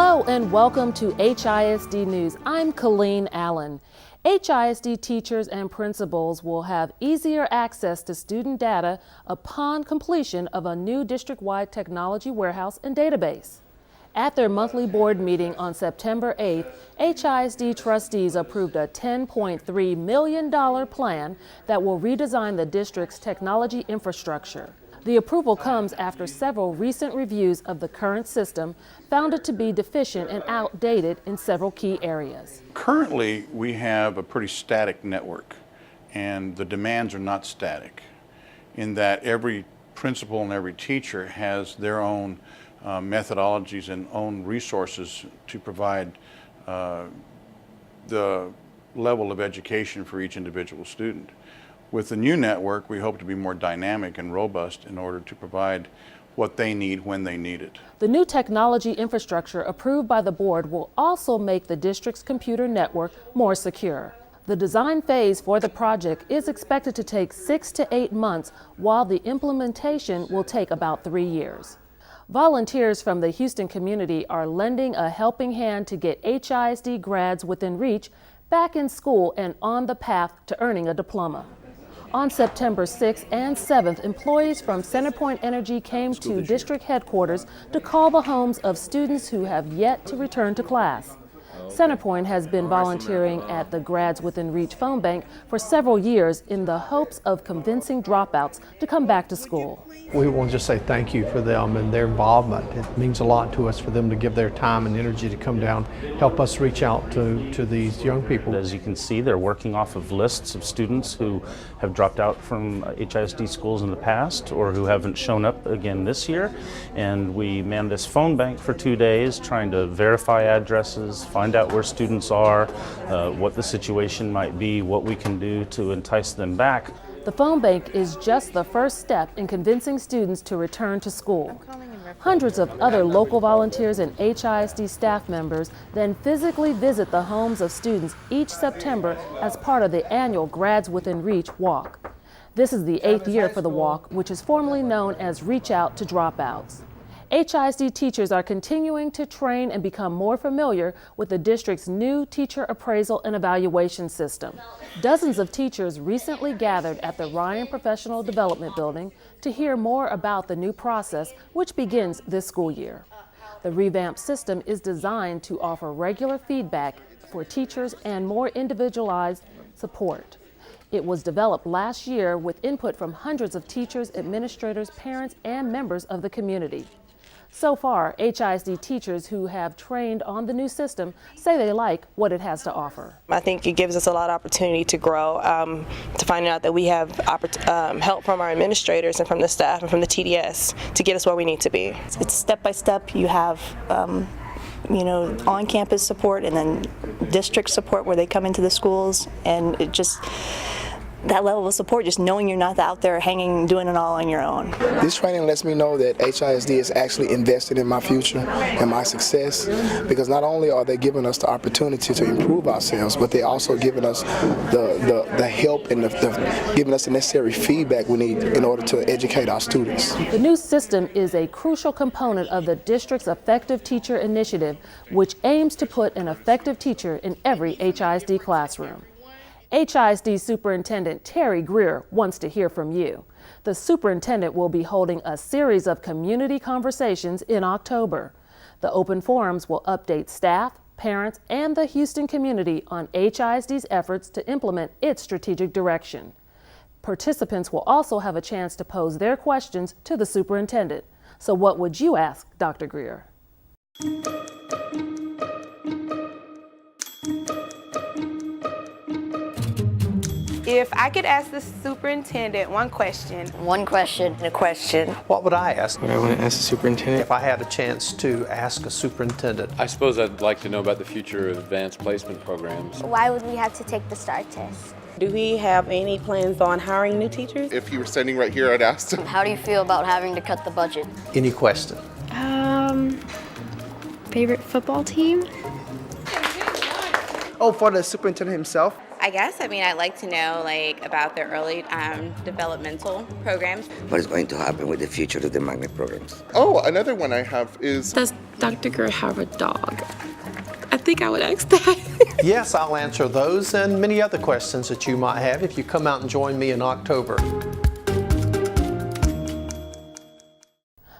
Hello and welcome to HISD News. I'm Colleen Allen. HISD teachers and principals will have easier access to student data upon completion of a new district-wide technology warehouse and database. At their monthly board meeting on September 8th, HISD trustees approved a $10.3 million plan that will redesign the district's technology infrastructure. The approval comes after several recent reviews of the current system found it to be deficient and outdated in several key areas. Currently, we have a pretty static network, and the demands are not static in that every principal and every teacher has their own methodologies and own resources to provide the level of education for each individual student. With the new network, we hope to be more dynamic and robust in order to provide what they need when they need it. The new technology infrastructure approved by the board will also make the district's computer network more secure. The design phase for the project is expected to take 6 to 8 months, while the implementation will take about 3 years. Volunteers from the Houston community are lending a helping hand to get HISD grads within reach back in school and on the path to earning a diploma. On September 6th and 7th, employees from CenterPoint Energy came to district headquarters to call the homes of students who have yet to return to class. CenterPoint has been volunteering at the Grads Within Reach phone bank for several years in the hopes of convincing dropouts to come back to school. We want to just say thank you for them and their involvement. It means a lot to us for them to give their time and energy to come down, help us reach out to these young people. As you can see, they're working off of lists of students who have dropped out from HISD schools in the past or who haven't shown up again this year. And we man this phone bank for 2 days trying to verify addresses, find out where students are, what the situation might be, what we can do to entice them back. The phone bank is just the first step in convincing students to return to school. Hundreds of other local volunteers and HISD staff members then physically visit the homes of students each September as part of the annual Grads Within Reach walk. This is the 8th year for the walk, which is formally known as Reach Out to Dropouts. HISD teachers are continuing to train and become more familiar with the district's new teacher appraisal and evaluation system. Dozens of teachers recently gathered at the Ryan Professional Development Building to hear more about the new process, which begins this school year. The revamped system is designed to offer regular feedback for teachers and more individualized support. It was developed last year with input from hundreds of teachers, administrators, parents, and members of the community. So far, HISD teachers who have trained on the new system say they like what it has to offer. I think it gives us a lot of opportunity to grow, to find out that we have help from our administrators and from the staff and from the TDS to get us where we need to be. It's step by step. You have on-campus support and then district support where they come into the schools, and it just that level of support, just knowing you're not out there hanging, doing it all on your own. This training lets me know that HISD is actually invested in my future and my success, because not only are they giving us the opportunity to improve ourselves, but they're also giving us the help and giving us the necessary feedback we need in order to educate our students. The new system is a crucial component of the district's Effective Teacher Initiative, which aims to put an effective teacher in every HISD classroom. HISD Superintendent Terry Grier wants to hear from you. The superintendent will be holding a series of community conversations in October. The open forums will update staff, parents, and the Houston community on HISD's efforts to implement its strategic direction. Participants will also have a chance to pose their questions to the superintendent. So what would you ask Dr. Grier? If I could ask the superintendent one question. One question and a question. What would I ask? What I want to ask the superintendent? If I had a chance to ask a superintendent. I suppose I'd like to know about the future of advanced placement programs. Why would we have to take the STAR test? Do we have any plans on hiring new teachers? If you were standing right here, I'd ask him. How do you feel about having to cut the budget? Any question? Favorite football team? Oh, for the superintendent himself? I guess, I'd like to know about their early developmental programs. What is going to happen with the future of the magnet programs? Oh, another one I have is, does Dr. Grier have a dog? I think I would ask that. Yes, I'll answer those and many other questions that you might have if you come out and join me in October.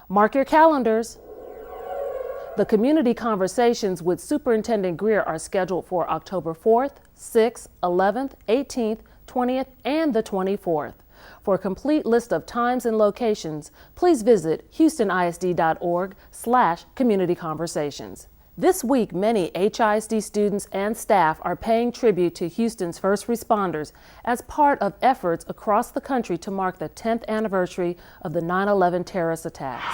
Mark your calendars. The community conversations with Superintendent Grier are scheduled for October 4th, 6th, 11th, 18th, 20th, and the 24th. For a complete list of times and locations, please visit houstonisd.org/communityconversations. This week, many HISD students and staff are paying tribute to Houston's first responders as part of efforts across the country to mark the 10th anniversary of the 9/11 terrorist attacks.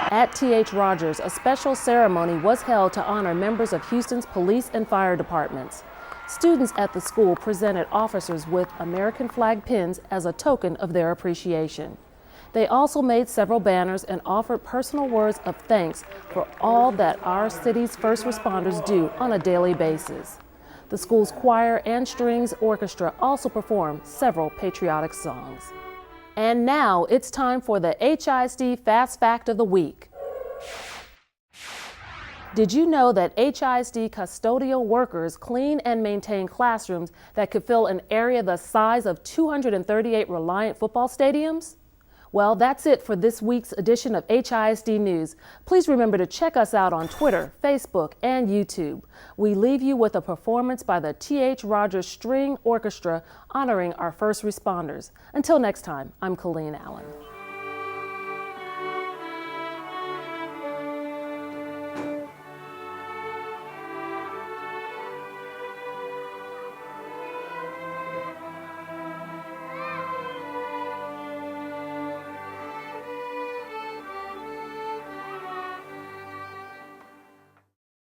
At T.H. Rogers, a special ceremony was held to honor members of Houston's police and fire departments. Students at the school presented officers with American flag pins as a token of their appreciation. They also made several banners and offered personal words of thanks for all that our city's first responders do on a daily basis. The school's choir and strings orchestra also performed several patriotic songs. And now it's time for the HISD Fast Fact of the Week. Did you know that HISD custodial workers clean and maintain classrooms that could fill an area the size of 238 Reliant football stadiums? Well, that's it for this week's edition of HISD News. Please remember to check us out on Twitter, Facebook, and YouTube. We leave you with a performance by the T.H. Rogers String Orchestra honoring our first responders. Until next time, I'm Colleen Allen.